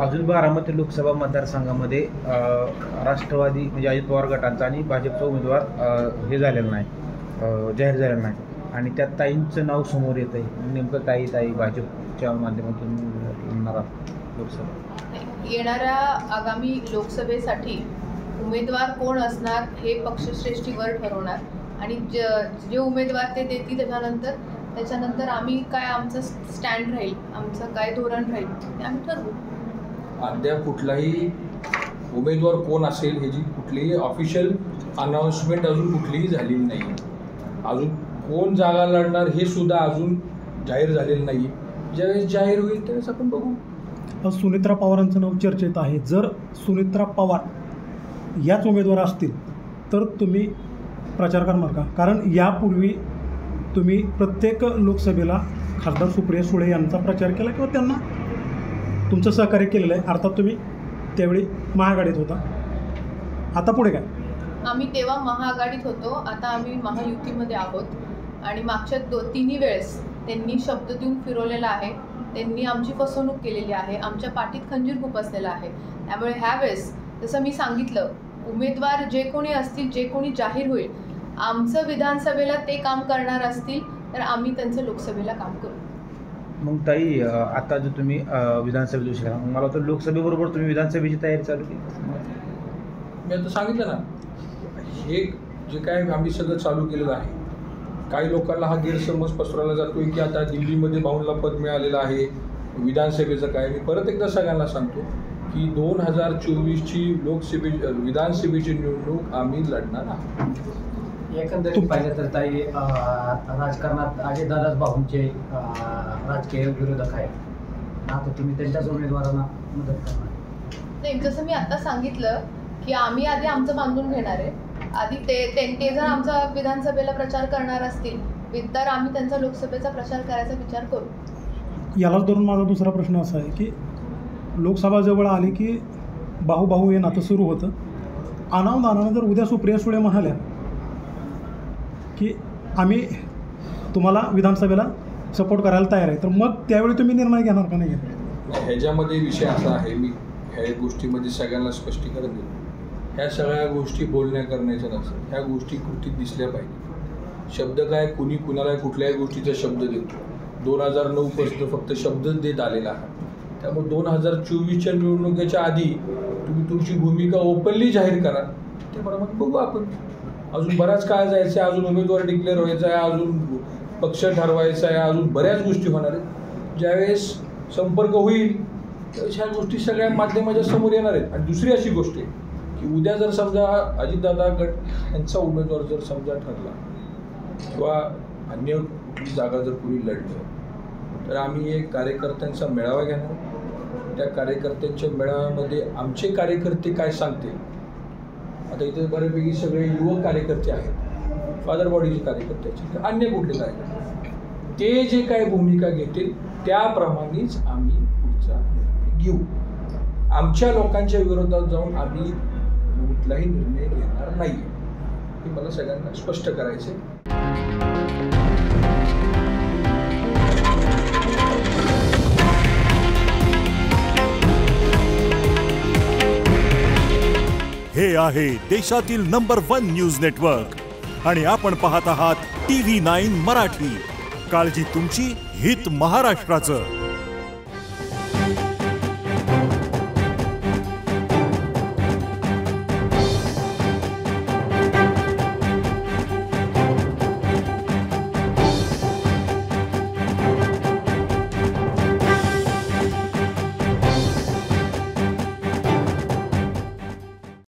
अजून बारामती लोकसभा मतदारसंघामध्ये राष्ट्रवादी म्हणजे अजित पवार गटांचा आणि भाजपचा उमेदवार हे झालेला नाही, जाहीर झालेला नाही आणि त्यात ताईंचं नाव समोर येतं आहे. नेमकं ताई भाजपच्या माध्यमातून येणारा लोकसभा येणाऱ्या आगामी लोकसभेसाठी उमेदवार कोण असणार हे पक्षश्रेष्ठीवर ठरवणार आणि जे उमेदवार ते देतील त्याच्यानंतर आम्ही काय आमचं स्टँड राहील, आमचं काय धोरण राहील ते आम्ही ठरवू. अद्याप कुठलाही उमेदवार कोण असेल ह्याची कुठलीही ऑफिशियल अनाऊन्समेंट अजून कुठलीही झालेली नाही. अजून कोण जागा लढणार हे सुद्धा अजून जाहीर झालेलं नाही. ज्यावेळेस जाहीर होईल त्यावेळेस आपण बघू. सुनेत्रा पवारांचं नाव चर्चेत आहे. जर सुनेत्रा पवार याच उमेदवार असतील तर तुम्ही प्रचार करणार का? कारण यापूर्वी तुम्ही प्रत्येक लोकसभेला खासदार सुप्रिया सुळे यांचा प्रचार केला किंवा त्यांना तुमचं सहकार्य केलेलं आहे. अर्थात तुम्ही त्यावेळी महाआघाडीत होता, आता पुढे काय? आम्ही तेव्हा महाआघाडीत होतो, आता आम्ही महायुतीमध्ये आहोत आणि मागच्या तिन्ही वेळेस त्यांनी शब्द देऊन फिरवलेला आहे. त्यांनी आमची फसवणूक केलेली आहे, आमच्या पाठीत खंजीर खुपसलेला आहे. त्यामुळे ह्यावेळेस जसं मी सांगितलं, उमेदवार जे कोणी असतील, जे कोणी जाहीर होईल, आमचं विधानसभेला ते काम करणार असतील तर आम्ही त्यांचं लोकसभेला काम करू. मग ताई, आता जो तुम्ही विधानसभेत विषय मला वाटतं लोकसभेबरोबर तुम्ही विधानसभेची तयारी चालू केली. मी आता सांगितलं ना, हे जे काय आम्ही सगळं चालू केलेलं आहे. काही लोकांना हा गैरसमज पसरवला जातोय की आता दिल्लीमध्ये भाऊंला पद मिळालेलं आहे, विधानसभेचं काय. मी परत एकदा सगळ्यांना सांगतो की 2024ची विधानसभेची निवडणूक आम्ही लढणार आहोत. एकंदरीत पाहिलं तर ताई, राजकारणात अजितदादाच भाऊंचे राजकीय विरोधक आहे. आता तुम्ही त्यांच्याच उमेदवारांना मदत करणार नाही. जसं मी आता सांगितलं की आम्ही आधी आमचं बांधून घेणार आहे. आधी ते जर आमचा विधानसभेला प्रचार करणार असतील तर आम्ही त्यांचा लोकसभेचा प्रचार करायचा विचार करू. यालाच धरून माझा दुसरा प्रश्न असा आहे की लोकसभा जवळ आली की भाऊ हे नातं सुरू होतं. अनावधानानं जर उद्या सुप्रिया सुळे म्हणाल्या की आम्ही तुम्हाला विधानसभेला सपोर्ट करायला तयार आहे, तर मग त्यावेळी तुम्ही निर्णय घेणार का नाही? ह्याच्यामध्ये विषय असा आहे, मी ह्या गोष्टीमध्ये सगळ्यांना स्पष्टीकरण देतो. ह्या सगळ्या गोष्टी बोलण्या करण्याच्या नसतात, ह्या गोष्टी कृतीत दिसल्या पाहिजे. शब्द काय, कुणी कुणाला कुठल्याही गोष्टीचा शब्द देतो. 2009पासून फक्त शब्दच देत आलेला आहे. त्यामुळे 2024च्या निवडणुकीच्या आधी तुम्ही तुमची भूमिका ओपनली जाहीर करा, त्याप्रमाणे बघू आपण. अजून बराच काळ जायचं आहे, अजून उमेदवार डिक्लेअर व्हायचा आहे, अजून पक्ष ठरवायचा आहे, अजून बऱ्याच गोष्टी होणार आहेत. ज्यावेळेस संपर्क होईल त्यावेळेस ह्या गोष्टी सगळ्या माध्यमाच्या समोर येणार आहेत. आणि दुसरी अशी गोष्ट आहे की उद्या जर समजा अजितदादा गट यांचा उमेदवार जर समजा ठरला किंवा अन्य कुठली जागा जर कुणी लढलं तर आम्ही एक कार्यकर्त्यांचा मेळावा घेणार. त्या कार्यकर्त्यांच्या मेळाव्यामध्ये आमचे कार्यकर्ते काय सांगतील. आता इथे बऱ्यापैकी सगळे युवक कार्यकर्ते आहेत, फादर बॉडीचे कार्यकर्त्याचे, अन्य कुठले कार्यकर्ते, ते जे काय भूमिका घेतील त्याप्रमाणेच आम्ही पुढचा निर्णय घेऊ. आमच्या लोकांच्या विरोधात जाऊन आम्ही कुठलाही निर्णय घेणार नाही, हे मला सगळ्यांना स्पष्ट करायचे. हे आहे देशातील नंबर 1 न्यूज नेटवर्क आणि आपण पाहत आहात TV9 मराठी. काळजी तुमची, हित महाराष्ट्राचं.